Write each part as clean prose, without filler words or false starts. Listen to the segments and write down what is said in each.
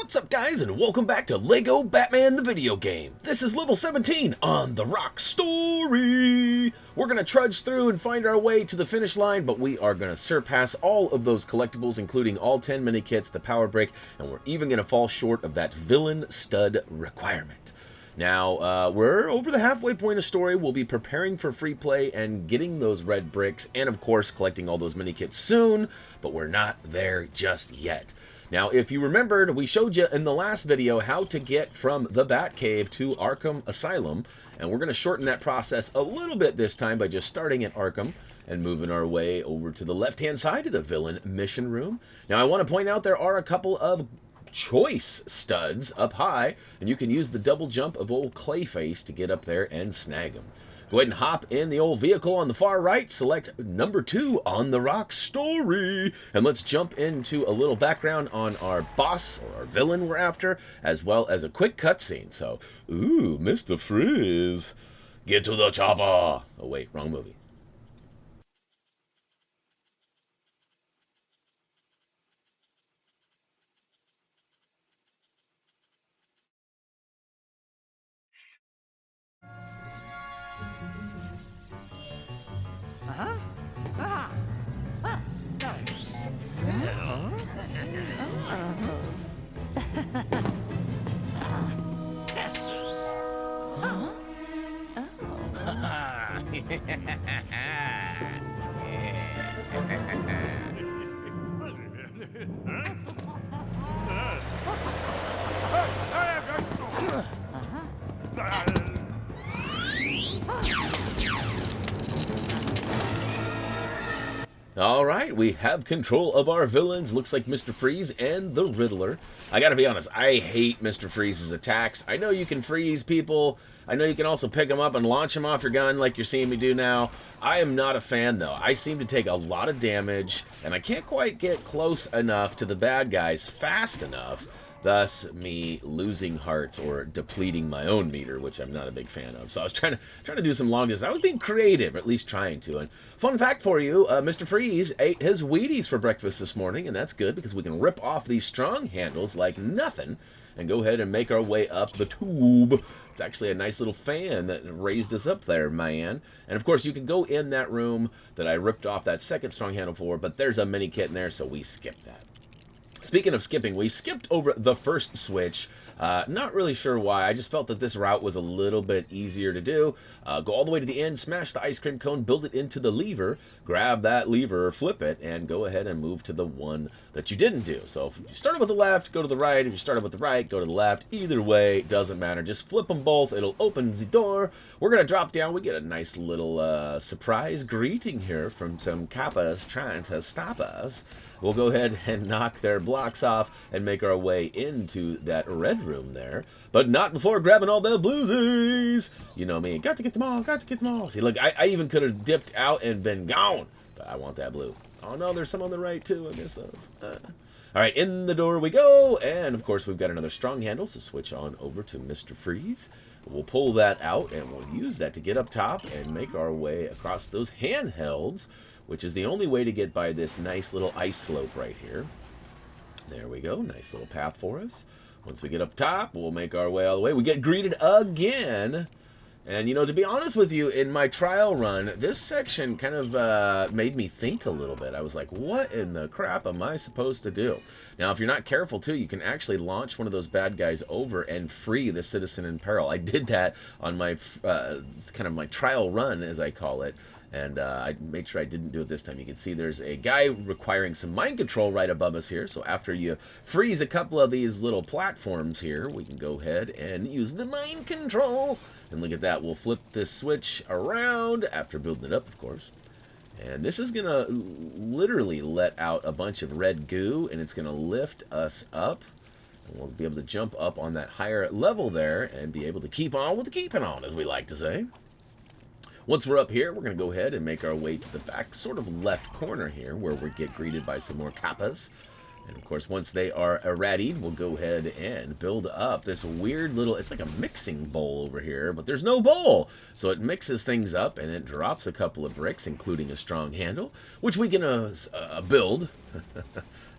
What's up, guys, and welcome back to Lego Batman the Video Game. This is level 17 on the Rock Story. We're going to trudge through and find our way to the finish line, but we are going to surpass all of those collectibles, including all 10 Minikits, the power brick, and we're even going to fall short of that villain stud requirement. Now, we're over the halfway point of story. We'll be preparing for free play and getting those red bricks, and of course, collecting all those Minikits soon, but we're not there just yet. Now, if you remembered, we showed you in the last video how to get from the Batcave to Arkham Asylum, and we're going to shorten that process a little bit this time by just starting at Arkham and moving our way over to the left-hand side of the villain mission room. Now, I want to point out there are a couple of choice studs up high, and you can use the double jump of old Clayface to get up there and snag them. Go ahead and hop in the old vehicle on the far right, select number 2 on the Rock Story, and let's jump into a little background on our boss, or our villain we're after, as well as a quick cutscene. So, ooh, Mr. Freeze, get to the chopper. Oh wait, wrong movie. Alright, we have control of our villains. Looks like Mr. Freeze and the Riddler. I gotta be honest, I hate Mr. Freeze's attacks. I know you can freeze people. I know you can also pick them up and launch them off your gun like you're seeing me do now. I am not a fan, though. I seem to take a lot of damage, and I can't quite get close enough to the bad guys fast enough, thus me losing hearts or depleting my own meter, which I'm not a big fan of. So I was trying to do some long distance. I was being creative, or at least trying to. And fun fact for you, Mr. Freeze ate his Wheaties for breakfast this morning, and that's good because we can rip off these strong handles like nothing and go ahead and make our way up the tube. It's actually a nice little fan that raised us up there, man. And of course, you can go in that room that I ripped off that second strong handle for, but there's a mini kit in there, so we skipped that. Speaking of skipping, we skipped over the first switch. Not really sure why. I just felt that this route was a little bit easier to do. Go all the way to the end, smash the ice cream cone, build it into the lever, grab that lever, flip it, and go ahead and move to the one that you didn't do. So if you started with the left, go to the right. If you started with the right, go to the left. Either way, doesn't matter. Just flip them both. It'll open the door. We're going to drop down. We get a nice little surprise greeting here from some kappas trying to stop us. We'll go ahead and knock their blocks off and make our way into that red room there. But not before grabbing all the bluesies. You know me. Got to get them all. Got to get them all. See, look, I even could have dipped out and been gone. But I want that blue. Oh, no, there's some on the right, too. I miss those. All right, in the door we go. And, of course, we've got another strong handle. So switch on over to Mr. Freeze. We'll pull that out, and we'll use that to get up top and make our way across those handhelds, which is the only way to get by this nice little ice slope right here. There we go. Nice little path for us. Once we get up top, we'll make our way all the way. We get greeted again. And, you know, to be honest with you, in my trial run, this section kind of made me think a little bit. I was like, what in the crap am I supposed to do? Now, if you're not careful, too, you can actually launch one of those bad guys over and free the citizen in peril. I did that on my kind of my trial run, as I call it. And I made sure I didn't do it this time. You can see there's a guy requiring some mind control right above us here. So after you freeze a couple of these little platforms here, we can go ahead and use the mind control. And look at that. We'll flip this switch around after building it up, of course. And this is going to literally let out a bunch of red goo, and it's going to lift us up. And we'll be able to jump up on that higher level there and be able to keep on with the keeping on, as we like to say. Once we're up here, we're going to go ahead and make our way to the back, sort of left corner here, where we get greeted by some more kappas. And, of course, once they are irradiated, we'll go ahead and build up this weird little, it's like a mixing bowl over here, but there's no bowl. So it mixes things up, and it drops a couple of bricks, including a strong handle, which we can build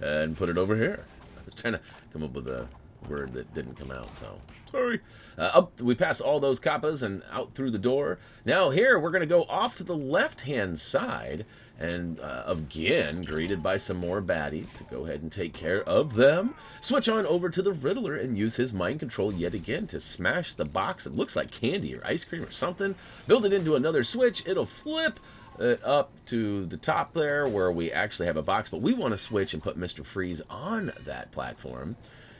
and put it over here. I was trying to come up with a word that didn't come out, so sorry. Up, we pass all those kappas and out through the door. Now here, we're going to go off to the left-hand side and again, greeted by some more baddies. So go ahead and take care of them. Switch on over to the Riddler and use his mind control yet again to smash the box. It looks like candy or ice cream or something. Build it into another switch. It'll flip up to the top there where we actually have a box, but we want to switch and put Mr. Freeze on that platform.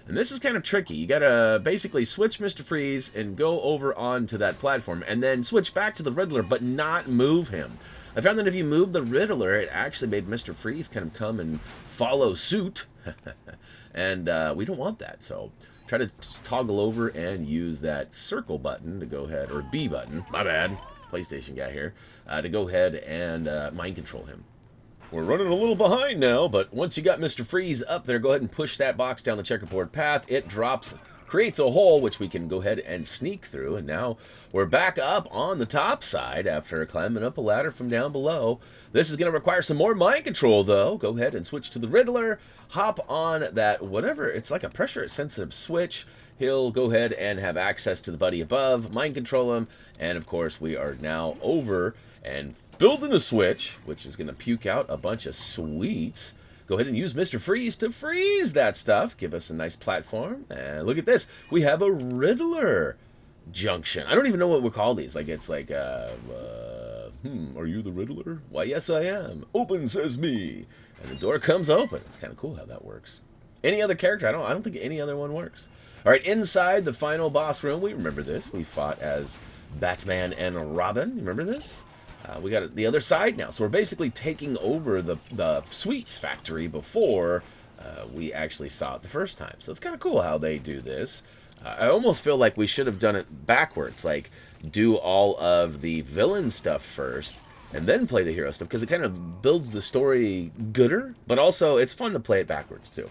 And this is kind of tricky. You gotta basically switch Mr. Freeze and go over onto that platform and then switch back to the Riddler, but not move him. I found that if you move the Riddler, it actually made Mr. Freeze kind of come and follow suit. And we don't want that, so try to toggle over and use that circle button to go ahead, or B button, my bad, PlayStation guy here, to go ahead and mind control him. We're running a little behind now, but once you got Mr. Freeze up there, go ahead and push that box down the checkerboard path. It drops, creates a hole, which we can go ahead and sneak through. And now we're back up on the top side after climbing up a ladder from down below. This is going to require some more mind control, though. Go ahead and switch to the Riddler. Hop on that, whatever, it's like a pressure-sensitive switch. He'll go ahead and have access to the buddy above, mind control him. And, of course, we are now over and building a switch, which is going to puke out a bunch of sweets. Go ahead and use Mr. Freeze to freeze that stuff. Give us a nice platform. And look at this. We have a Riddler junction. I don't even know what we call these. Like, it's like, are you the Riddler? Why, yes, I am. Open, says me. And the door comes open. It's kind of cool how that works. Any other character? I don't think any other one works. All right, inside the final boss room, we remember this. We fought as Batman and Robin. You remember this? We got the other side now. So we're basically taking over the sweets factory before we actually saw it the first time. So it's kind of cool how they do this. I almost feel like we should have done it backwards. Like, do all of the villain stuff first and then play the hero stuff. Because it kind of builds the story gooder. But also, it's fun to play it backwards, too.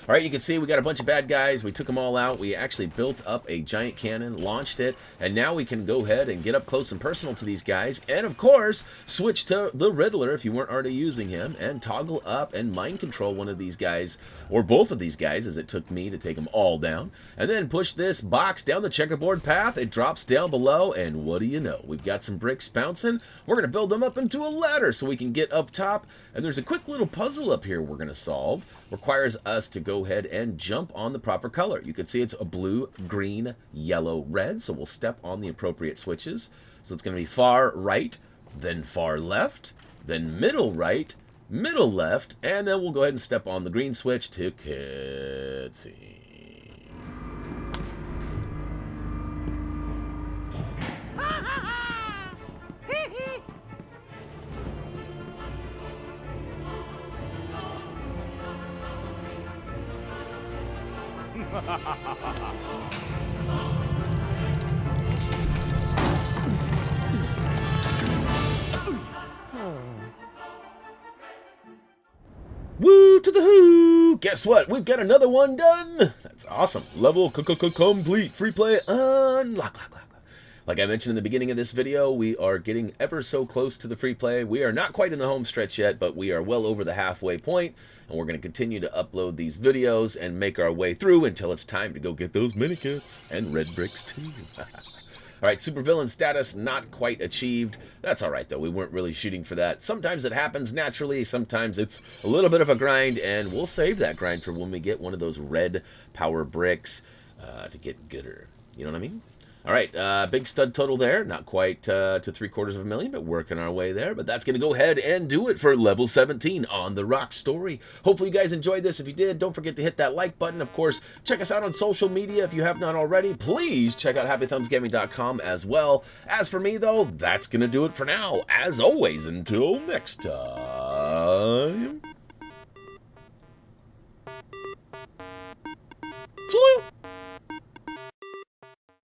All right, you can see we got a bunch of bad guys. We took them all out. We actually built up a giant cannon, launched it, and now we can go ahead and get up close and personal to these guys. And, of course, switch to the Riddler if you weren't already using him, and toggle up and mind control one of these guys, or both of these guys, as it took me to take them all down. And then push this box down the checkerboard path. It drops down below, and what do you know? We've got some bricks bouncing. We're going to build them up into a ladder so we can get up top. And there's a quick little puzzle up here we're going to solve. Requires us to go ahead and jump on the proper color. You can see it's a blue, green, yellow, red. So we'll step on the appropriate switches. So it's going to be far right, then far left, then middle right, middle left, and then we'll go ahead and step on the green switch to cutscene. Woo to the who! Guess what? We've got another one done! That's awesome. Level complete. Free play unlock. Like I mentioned in the beginning of this video, we are getting ever so close to the free play. We are not quite in the home stretch yet, but we are well over the halfway point, and we're going to continue to upload these videos and make our way through until it's time to go get those Minikits and red bricks too. Alright, supervillain status not quite achieved. That's alright though, we weren't really shooting for that. Sometimes it happens naturally, sometimes it's a little bit of a grind, and we'll save that grind for when we get one of those red power bricks to get gooder. You know what I mean? Alright, big stud total there. Not quite to 750,000, but working our way there. But that's going to go ahead and do it for level 17 on the Rock Story. Hopefully you guys enjoyed this. If you did, don't forget to hit that like button. Of course, check us out on social media if you have not already. Please check out HappyThumbsGaming.com as well. As for me, though, that's going to do it for now. As always, until next time...